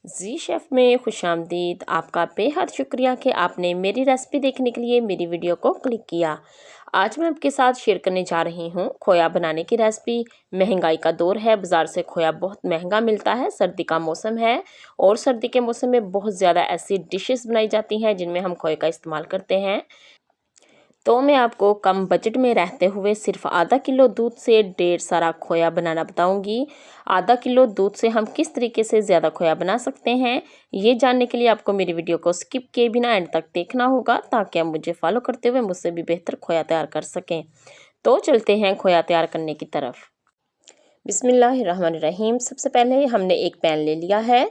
जी chef में खुशामदीद। आपका बेहद शुक्रिया कि आपने मेरी रेसिपी देखने के लिए मेरी वीडियो को क्लिक किया। आज मैं आपके साथ शेयर करने जा रही हूँ खोया बनाने की रेसिपी। महंगाई का दौर है, बाज़ार से खोया बहुत महंगा मिलता है। सर्दी का मौसम है और सर्दी के मौसम में बहुत ज़्यादा ऐसी डिशेस बनाई जाती हैं जिनमें हम खोए का इस्तेमाल करते हैं। तो मैं आपको कम बजट में रहते हुए सिर्फ आधा किलो दूध से ढेर सारा खोया बनाना बताऊंगी। आधा किलो दूध से हम किस तरीके से ज़्यादा खोया बना सकते हैं, ये जानने के लिए आपको मेरी वीडियो को स्किप किए बिना एंड तक देखना होगा, ताकि आप मुझे फॉलो करते हुए मुझसे भी बेहतर खोया तैयार कर सकें। तो चलते हैं खोया तैयार करने की तरफ। बिस्मिल्लाहिर्रहमानिर्रहीम। सबसे पहले हमने एक पैन ले लिया है।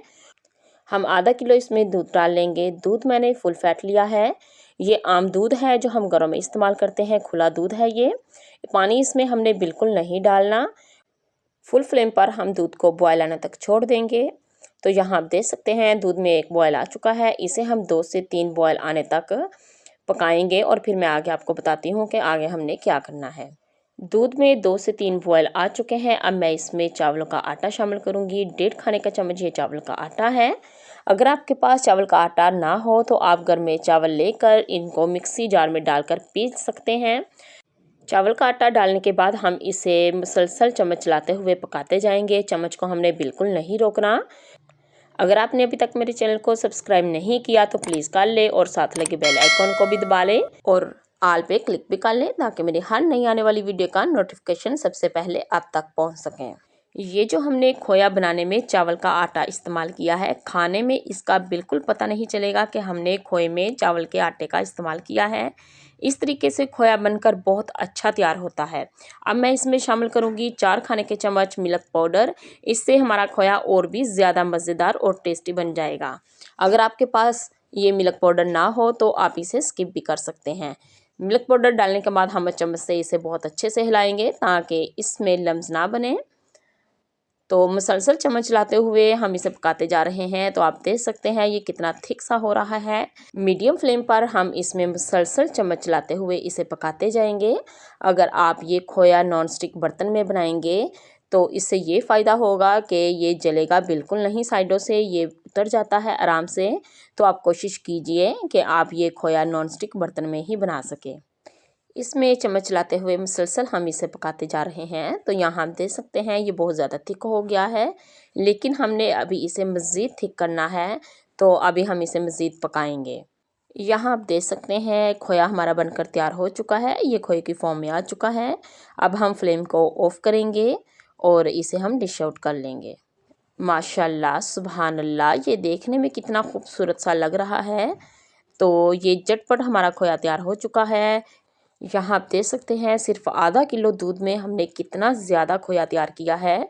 हम आधा किलो इसमें दूध डाल लेंगे। दूध मैंने फुल फैट लिया है। ये आम दूध है जो हम घरों में इस्तेमाल करते हैं, खुला दूध है ये। पानी इसमें हमने बिल्कुल नहीं डालना। फुल फ्लेम पर हम दूध को बॉयल आने तक छोड़ देंगे। तो यहाँ आप देख सकते हैं दूध में एक बॉयल आ चुका है। इसे हम 2 से 3 बॉयल आने तक पकाएंगे और फिर मैं आगे आपको बताती हूँ कि आगे हमने क्या करना है। दूध में 2 से 3 बॉयल आ चुके हैं। अब मैं इसमें चावलों का आटा शामिल करूँगी। 1.5 खाने का चम्मच ये चावल का आटा है। अगर आपके पास चावल का आटा ना हो तो आप घर में चावल लेकर इनको मिक्सी जार में डालकर पीस सकते हैं। चावल का आटा डालने के बाद हम इसे मुसलसल चम्मच चलाते हुए पकाते जाएंगे। चम्मच को हमने बिल्कुल नहीं रोकना। अगर आपने अभी तक मेरे चैनल को सब्सक्राइब नहीं किया तो प्लीज़ कर ले और साथ लगे बेल आइकॉन को भी दबा लें और ऑल पे क्लिक भी कर लें, ताकि मेरी हर नई आने वाली वीडियो का नोटिफिकेशन सबसे पहले आप तक पहुंच सकें। ये जो हमने खोया बनाने में चावल का आटा इस्तेमाल किया है, खाने में इसका बिल्कुल पता नहीं चलेगा कि हमने खोए में चावल के आटे का इस्तेमाल किया है। इस तरीके से खोया बनकर बहुत अच्छा तैयार होता है। अब मैं इसमें शामिल करूँगी 4 खाने के चम्मच मिल्क पाउडर। इससे हमारा खोया और भी ज़्यादा मज़ेदार और टेस्टी बन जाएगा। अगर आपके पास ये मिल्क पाउडर ना हो तो आप इसे स्किप भी कर सकते हैं। मिल्क पाउडर डालने के बाद हम चम्मच से इसे बहुत अच्छे से हिलाएंगे ताकि इसमें लम्स ना बने। तो मुसलसल चम्मच चलाते हुए हम इसे पकाते जा रहे हैं। तो आप देख सकते हैं ये कितना थिक सा हो रहा है। मीडियम फ्लेम पर हम इसमें मुसलसल चम्मच चलाते हुए इसे पकाते जाएंगे। अगर आप ये खोया नॉन स्टिक बर्तन में बनाएंगे तो इससे ये फ़ायदा होगा कि ये जलेगा बिल्कुल नहीं, साइडों से ये उतर जाता है आराम से। तो आप कोशिश कीजिए कि आप ये खोया नॉन स्टिक बर्तन में ही बना सकें। इसमें चम्मच चलाते हुए मुसलसल हम इसे पकाते जा रहे हैं। तो यहाँ हम देख सकते हैं ये बहुत ज़्यादा थिक हो गया है, लेकिन हमने अभी इसे मज़ीद थिक करना है। तो अभी हम इसे मज़ीद पकाएंगे। यहाँ आप देख सकते हैं खोया हमारा बनकर तैयार हो चुका है। ये खोए की फॉर्म में आ चुका है। अब हम फ्लेम को ऑफ़ करेंगे और इसे हम डिश आउट कर लेंगे। माशाल्लाह सुभान अल्लाह, ये देखने में कितना खूबसूरत सा लग रहा है। तो ये झटपट हमारा खोया तैयार हो चुका है। यहाँ आप देख सकते हैं सिर्फ आधा किलो दूध में हमने कितना ज़्यादा खोया तैयार किया है।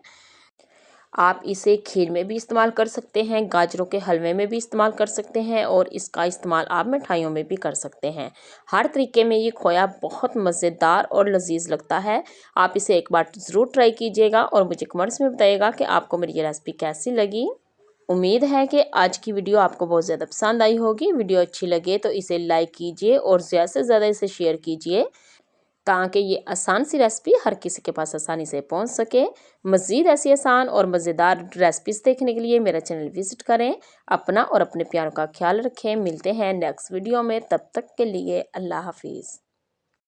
आप इसे खीर में भी इस्तेमाल कर सकते हैं, गाजरों के हलवे में भी इस्तेमाल कर सकते हैं और इसका इस्तेमाल आप मिठाइयों में भी कर सकते हैं। हर तरीके में ये खोया बहुत मज़ेदार और लजीज लगता है। आप इसे एक बार ज़रूर ट्राई कीजिएगा और मुझे कमेंट्स में बताइएगा कि आपको मेरी ये रेसिपी कैसी लगी। उम्मीद है कि आज की वीडियो आपको बहुत ज़्यादा पसंद आई होगी। वीडियो अच्छी लगे तो इसे लाइक कीजिए और ज़्यादा से ज़्यादा इसे शेयर कीजिए, ताकि ये आसान सी रेसिपी हर किसी के पास आसानी से पहुंच सके। मज़ीद ऐसी आसान और मज़ेदार रेसिपीज़ देखने के लिए मेरा चैनल विज़िट करें। अपना और अपने प्यारों का ख्याल रखें। मिलते हैं नेक्स्ट वीडियो में, तब तक के लिए अल्लाह हाफिज़।